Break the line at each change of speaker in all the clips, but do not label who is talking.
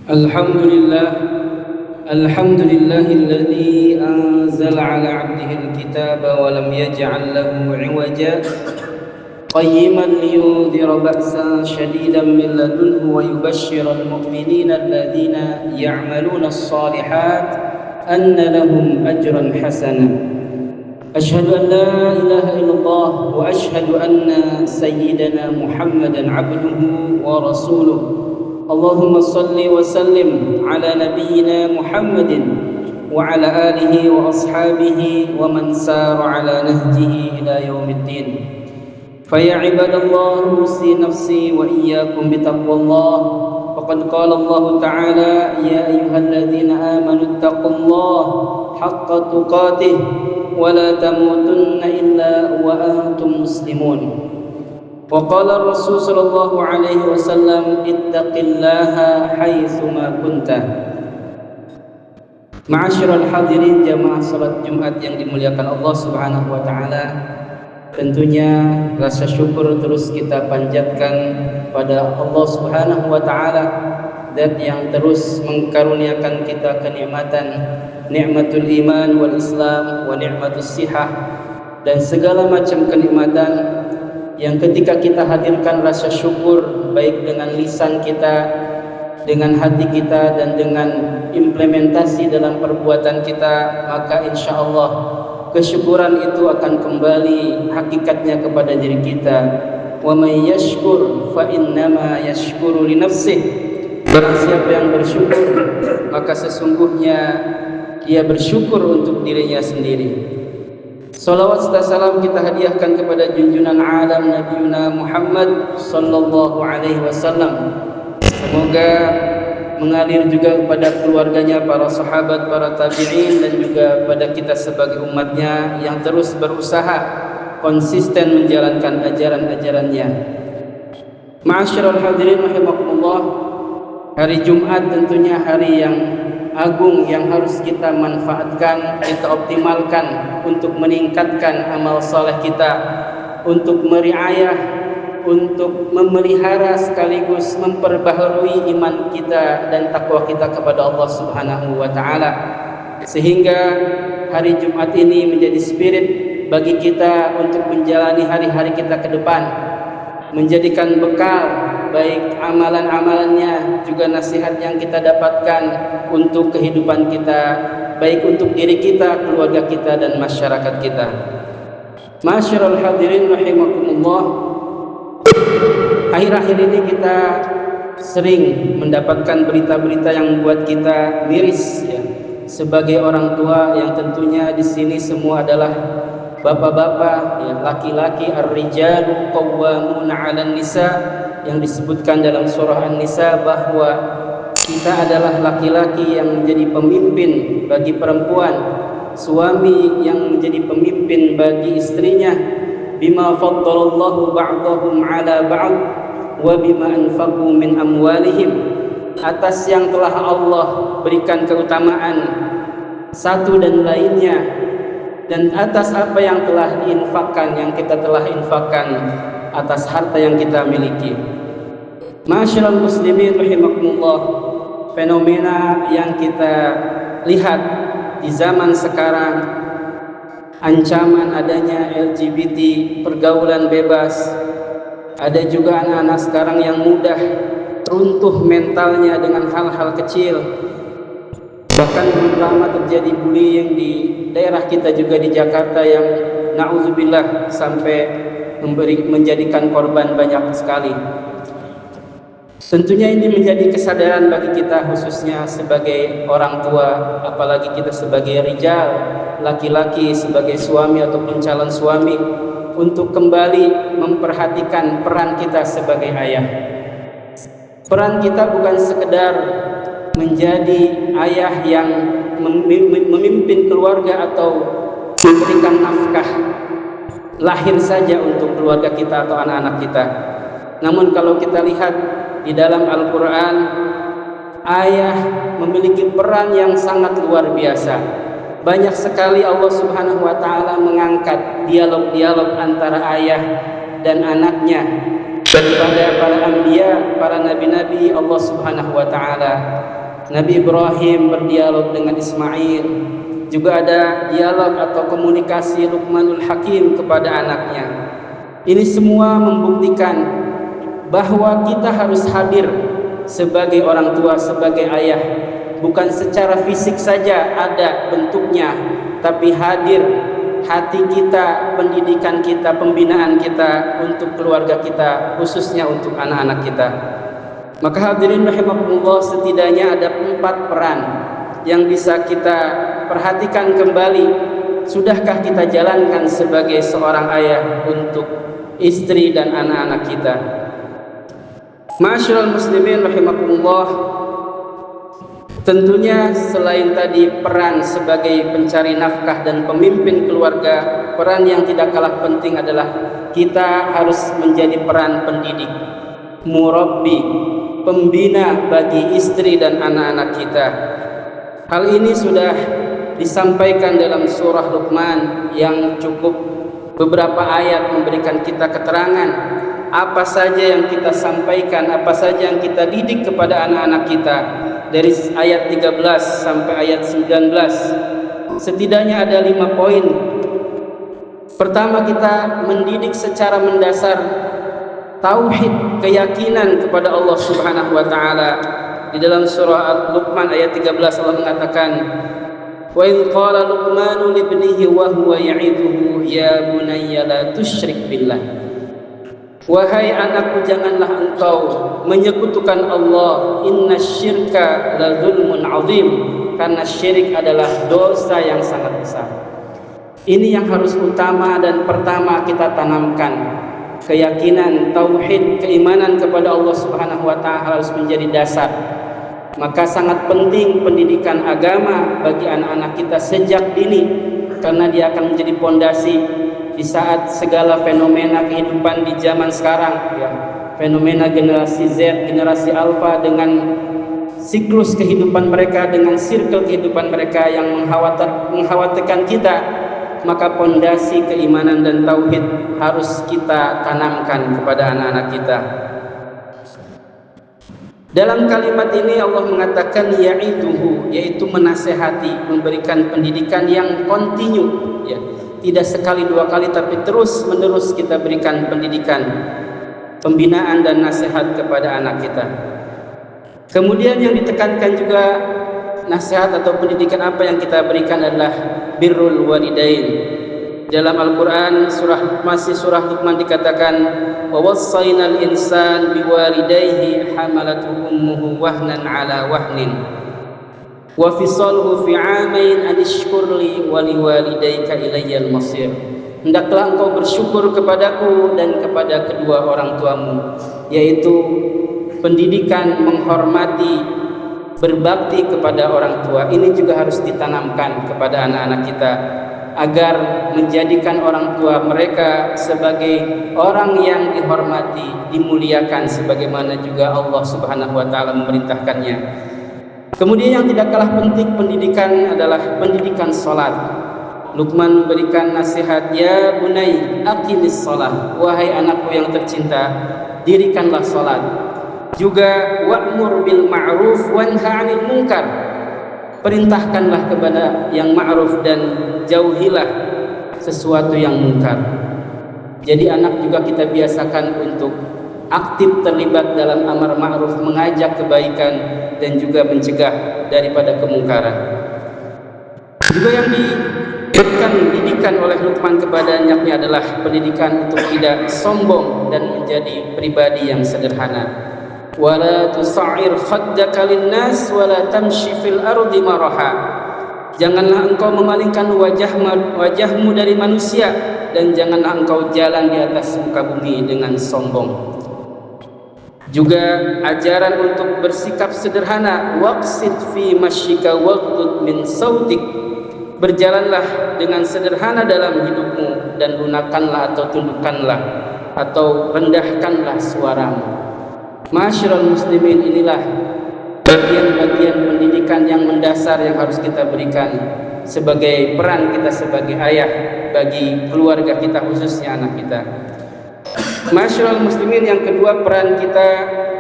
الحمد لله الحمد لله الذي أنزل على عبده الكتاب ولم يجعل له عوجا قيما لينذر بأسا شديدا من لدنه ويبشر المؤمنين الذين يعملون الصالحات أن لهم أجرا حسنا. أشهد أن لا إله إلا الله وأشهد أن سيدنا محمدا عبده ورسوله. اللهم صل وسلم على نبينا محمد وعلى آله وأصحابه ومن سار على نهجه إلى يوم الدين. فيا عباد الله أوصي نفسي وإياكم بتقوى الله، وقد قال الله تعالى: يا أيها الذين آمنوا اتقوا الله حق تقاته ولا تموتن إلا وأنتم مسلمون. وقال الرسول صلى الله عليه وسلم: اتق الله حيثما كنت. Ma'asyiral hadirin jamaah salat Jumat yang dimuliakan Allah Subhanahu wa taala. Tentunya rasa syukur terus kita panjatkan pada Allah Subhanahu wa taala, zat yang terus mengkaruniakan kita kenikmatan nikmatul iman wal Islam wa nikmatus sihah, dan segala macam kenikmatan yang ketika kita hadirkan rasa syukur baik dengan lisan kita, dengan hati kita, dan dengan implementasi dalam perbuatan kita, maka insya Allah kesyukuran itu akan kembali hakikatnya kepada diri kita. Wa may yashkur fa innama yashkuru li nafsih. Barang siapa yang bersyukur, maka sesungguhnya dia bersyukur untuk dirinya sendiri. Salawat serta salam kita hadiahkan kepada junjungan alam Nabiuna Muhammad sallallahu alaihi wasallam. Semoga mengalir juga kepada keluarganya, para sahabat, para tabi'in, dan juga pada kita sebagai umatnya yang terus berusaha konsisten menjalankan ajaran-ajarannya. Ma'asyiral hadirin rahimakumullah, hari Jumat tentunya hari yang agung yang harus kita manfaatkan, kita optimalkan untuk meningkatkan amal saleh kita, untuk meriayah, untuk memelihara sekaligus memperbaharui iman kita dan takwa kita kepada Allah Subhanahu wa taala, sehingga hari Jumat ini menjadi spirit bagi kita untuk menjalani hari-hari kita ke depan, menjadikan bekal baik amalan-amalannya juga nasihat yang kita dapatkan untuk kehidupan kita, baik untuk diri kita, keluarga kita, dan masyarakat kita. Ma'asyiral hadirin rahimakumullah, akhir-akhir ini kita sering mendapatkan berita-berita yang membuat kita miris, ya. Sebagai orang tua yang tentunya di sini semua adalah bapak-bapak, ya, laki-laki, ar-rijalu qawwamuna 'alan nisa, yang disebutkan dalam surah An-Nisa bahwa kita adalah laki-laki yang menjadi pemimpin bagi perempuan, suami yang menjadi pemimpin bagi istrinya, bima faddalallahu ba'dahum 'ala ba'd wa bima anfaqu min amwalihim, atas yang telah Allah berikan keutamaan satu dan lainnya, dan atas apa yang telah diinfakkan, yang kita telah infakkan atas harta yang kita miliki. Ma'asyiral muslimin rahimakumullah, fenomena yang kita lihat di zaman sekarang, ancaman adanya LGBT, pergaulan bebas, ada juga anak-anak sekarang yang mudah runtuh mentalnya dengan hal-hal kecil. Bahkan belum lama terjadi bullying di daerah kita juga di Jakarta yang na'udzubillah sampai menjadikan korban banyak sekali. Tentunya ini menjadi kesadaran bagi kita, khususnya sebagai orang tua, apalagi kita sebagai rijal, laki-laki, sebagai suami ataupun calon suami, untuk kembali memperhatikan peran kita sebagai ayah. Peran kita bukan sekedar menjadi ayah yang memimpin keluarga atau memberikan nafkah lahir saja untuk keluarga kita atau anak-anak kita. Namun kalau kita lihat di dalam Al-Quran, ayah memiliki peran yang sangat luar biasa. Banyak sekali Allah Subhanahu wa taala mengangkat dialog-dialog antara ayah dan anaknya. daripada para anbiya, para nabi-nabi Allah Subhanahu wa taala. Nabi Ibrahim berdialog dengan Ismail. Juga ada dialog atau komunikasi Luqmanul Hakim kepada anaknya. Ini semua membuktikan bahwa kita harus hadir sebagai orang tua, sebagai ayah. Bukan secara fisik saja ada bentuknya, tapi hadir hati kita, pendidikan kita, pembinaan kita untuk keluarga kita, khususnya untuk anak-anak kita. Maka hadirin rahimakumullah, setidaknya ada 4 peran yang bisa kita perhatikan kembali. Sudahkah kita jalankan sebagai seorang ayah untuk istri dan anak-anak kita? Ma'asyiral muslimin rahimakumullah, tentunya selain tadi peran sebagai pencari nafkah dan pemimpin keluarga, peran yang tidak kalah penting adalah kita harus menjadi peran pendidik, murabbi, pembina bagi istri dan anak-anak kita. Hal ini sudah disampaikan dalam surah Luqman yang cukup beberapa ayat memberikan kita keterangan apa saja yang kita sampaikan, apa saja yang kita didik kepada anak-anak kita. Dari ayat 13 sampai ayat 19 setidaknya ada 5 poin. Pertama, kita mendidik secara mendasar tauhid, keyakinan kepada Allah Subhanahu wa taala. Di dalam surah Luqman ayat 13 Allah mengatakan, wa idh qala Luqmanu libnihi wa huwa ya'idhuhu ya bunayya la tusyrik billah. Wahai anakku, janganlah engkau menyekutukan Allah. Innasyirka la dzulmun azim, karena syirik adalah dosa yang sangat besar. Ini yang harus utama dan pertama kita tanamkan. Keyakinan, tauhid, keimanan kepada Allah Subhanahu wa taala harus menjadi dasar. Maka sangat penting pendidikan agama bagi anak-anak kita sejak dini, karena dia akan menjadi pondasi di saat segala fenomena kehidupan di zaman sekarang, ya, fenomena generasi Z, generasi Alpha dengan siklus kehidupan mereka, dengan circle kehidupan mereka yang mengkhawatirkan kita, maka pondasi keimanan dan tauhid harus kita tanamkan kepada anak-anak kita. Dalam kalimat ini Allah mengatakan ya'iduhu, yaitu menasehati, memberikan pendidikan yang kontinu, ya. Tidak sekali 2 kali, tapi terus menerus kita berikan pendidikan, pembinaan dan nasihat kepada anak kita. Kemudian yang ditekankan juga nasihat atau pendidikan apa yang kita berikan adalah birrul walidain. Dalam Al-Quran surah Luqman dikatakan, wa wassaynal insan biwalidayhi hamalathu ummuhu wahnan ala wahnin wa fisaluhu fi 'amain an ishkurli wa liwalidayka ilayyal masir. Hendaklah engkau bersyukur kepadaku dan kepada kedua orang tuamu, yaitu pendidikan, menghormati, berbakti kepada orang tua. Ini juga harus ditanamkan kepada anak-anak kita agar menjadikan orang tua mereka sebagai orang yang dihormati, dimuliakan sebagaimana juga Allah Subhanahu wa taala memerintahkannya. Kemudian yang tidak kalah penting pendidikan adalah pendidikan salat. Luqman memberikan nasihat, ya bunai aqimis salat, wahai anakku yang tercinta, dirikanlah salat. Juga wa'mur bil ma'ruf wanha 'anil munkar, perintahkanlah kepada yang ma'ruf dan jauhilah sesuatu yang munkar. Jadi anak juga kita biasakan untuk aktif terlibat dalam amar ma'ruf, mengajak kebaikan dan juga mencegah daripada kemungkaran. Juga yang diberikan didikan oleh Luqman kepada anaknya adalah pendidikan untuk tidak sombong dan menjadi pribadi yang sederhana. Wala tusa'ir khaddaka linnas wala tamshi fil ardi maraha. Janganlah engkau memalingkan wajahmu dari manusia, dan janganlah engkau jalan di atas muka bumi dengan sombong. Juga ajaran untuk bersikap sederhana, waqsid fi masyika waghdud min sautik, berjalanlah dengan sederhana dalam hidupmu dan lunakkanlah atau tundukkanlah atau rendahkanlah suaramu. Ma'asyiral muslimin, inilah bagian-bagian pendidikan yang mendasar yang harus kita berikan sebagai peran kita sebagai ayah bagi keluarga kita, khususnya anak kita. Ma'asyiral muslimin, yang kedua peran kita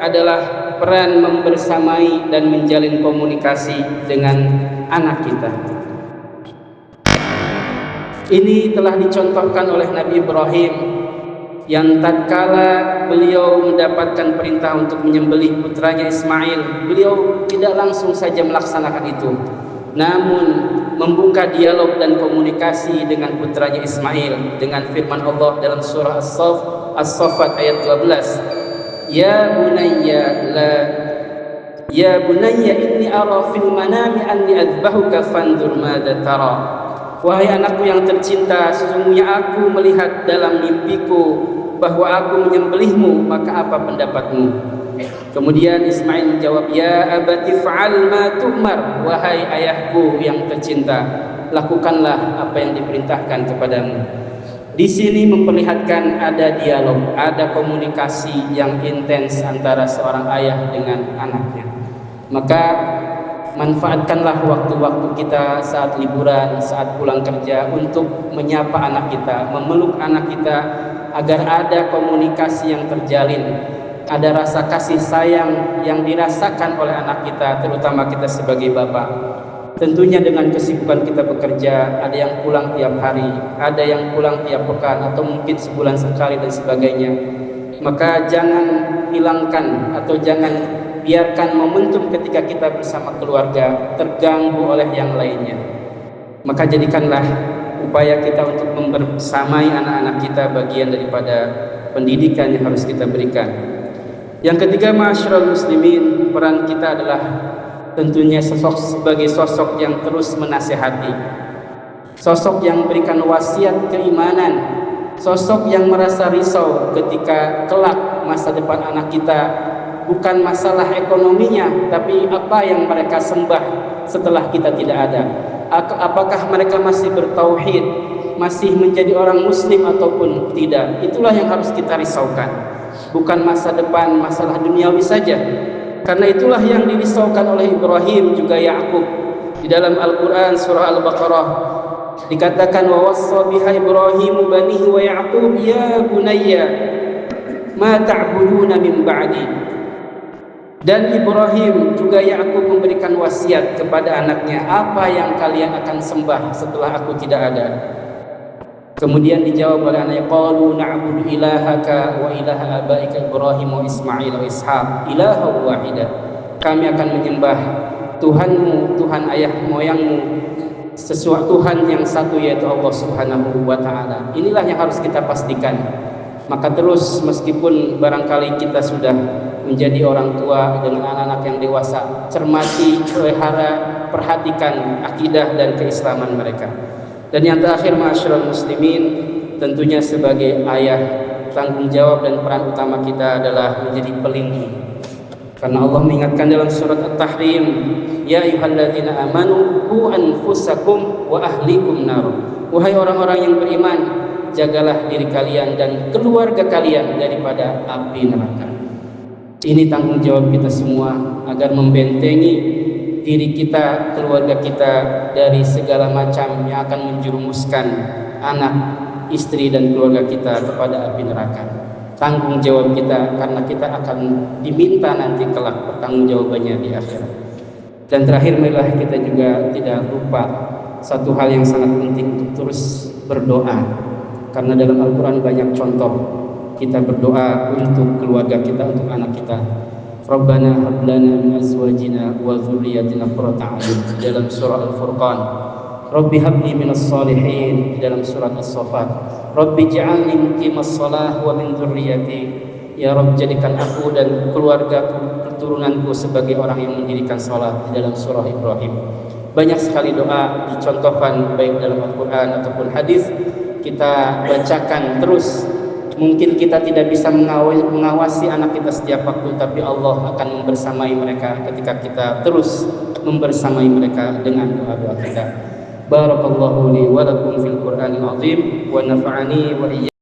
adalah peran membersamai dan menjalin komunikasi dengan anak kita. Ini telah dicontohkan oleh Nabi Ibrahim yang tatkala beliau mendapatkan perintah untuk menyembelih putranya Ismail, beliau tidak langsung saja melaksanakan itu, namun membuka dialog dan komunikasi dengan putranya Ismail dengan firman Allah dalam surah As-Saffat ayat 12, Ya bunayya inni ara fil manami anni adbahuka fanzur madza tara. Wahai anakku yang tercinta, sesungguhnya aku melihat dalam mimpiku bahwa aku menyembelihmu, maka apa pendapatmu? Kemudian Ismail menjawab, Ya abati fa'al ma tu'mar. Wahai ayahku yang tercinta, lakukanlah apa yang diperintahkan kepadamu. Di sini memperlihatkan ada dialog, ada komunikasi yang intens antara seorang ayah dengan anaknya. Maka manfaatkanlah waktu-waktu kita saat liburan, saat pulang kerja untuk menyapa anak kita, memeluk anak kita, agar ada komunikasi yang terjalin, ada rasa kasih sayang yang dirasakan oleh anak kita, terutama kita sebagai bapak. Tentunya dengan kesibukan kita bekerja, ada yang pulang tiap hari, ada yang pulang tiap pekan, atau mungkin sebulan sekali dan sebagainya. Maka jangan hilangkan atau jangan biarkan momentum ketika kita bersama keluarga terganggu oleh yang lainnya. Maka jadikanlah upaya kita untuk membersamai anak-anak kita bagian daripada pendidikan yang harus kita berikan. Yang ketiga, ma'asyiral muslimin, peran kita adalah tentunya sebagai sosok yang terus menasihati, sosok yang memberikan wasiat keimanan, sosok yang merasa risau ketika kelak masa depan anak kita bukan masalah ekonominya, tapi apa yang mereka sembah setelah kita tidak ada. Apakah mereka masih bertauhid, masih menjadi orang muslim ataupun tidak. Itulah yang harus kita risaukan, bukan masa depan, masalah duniawi saja. Karena itulah yang dirisaukan oleh Ibrahim juga Ya'qub. Di dalam Al-Quran surah Al-Baqarah dikatakan, wa wassa biha Ibrahimu banihi wa Ya'qub ya bunayya ma ta'buduna min ba'di. Dan Ibrahim juga Ya'qub memberikan wasiat kepada anaknya, apa yang kalian akan sembah setelah aku tidak ada. Kemudian dijawab oleh anaknya, qalu na'budu ilahaka wa ilaha abaika Ibrahim wa Ismail wa Ishaq ilaha wahida. Kami akan menyembah Tuhanmu, Tuhan ayah moyangmu, sesuatu Tuhan yang satu, yaitu Allah Subhanahu wa ta'ala. Inilah yang harus kita pastikan. Maka terus meskipun barangkali kita sudah menjadi orang tua dengan anak-anak yang dewasa, cermati, pelihara, perhatikan akidah dan keislaman mereka. Dan yang terakhir, ma'asyiral muslimin, tentunya sebagai ayah, tanggung jawab dan peran utama kita adalah menjadi pelindung. Karena Allah mengingatkan dalam surat At-Tahrim, Ya ayyuhalladzina amanu qu anfusakum wa ahlikum nar. Wahai orang-orang yang beriman, jagalah diri kalian dan keluarga kalian daripada api neraka. Ini tanggung jawab kita semua agar membentengi diri kita, keluarga kita dari segala macam yang akan menjerumuskan anak, istri dan keluarga kita kepada api neraka. Tanggung jawab kita, karena kita akan diminta nanti kelak pertanggungjawabannya di akhirat. Dan terakhir, marilah kita juga tidak lupa satu hal yang sangat penting, untuk terus berdoa. Karena dalam Al-Quran banyak contoh kita berdoa untuk keluarga kita, untuk anak kita. Rabbana hab lana min azwajina wa dzurriyyatina qurrata a'yun dalam surah Al-Furqan. Rabbi habli minas salihin dalam surat As-Saffat. Rabbi ij'alni muqimas shalah wa min dzurriyyati. Ya Rabb, jadikan aku dan keluargaku, keturunanku sebagai orang yang mendirikan salat, di dalam surah Ibrahim. Banyak sekali doa dicontohkan baik dalam Al-Quran ataupun hadis. Kita bacakan terus. Mungkin kita tidak bisa mengawasi anak kita setiap waktu, tapi Allah akan membersamai mereka ketika kita terus membersamai mereka dengan doa-doa kita. Barakallahu li wa lakum fil Qur'anil azim wa nafa'ani wa iyyakum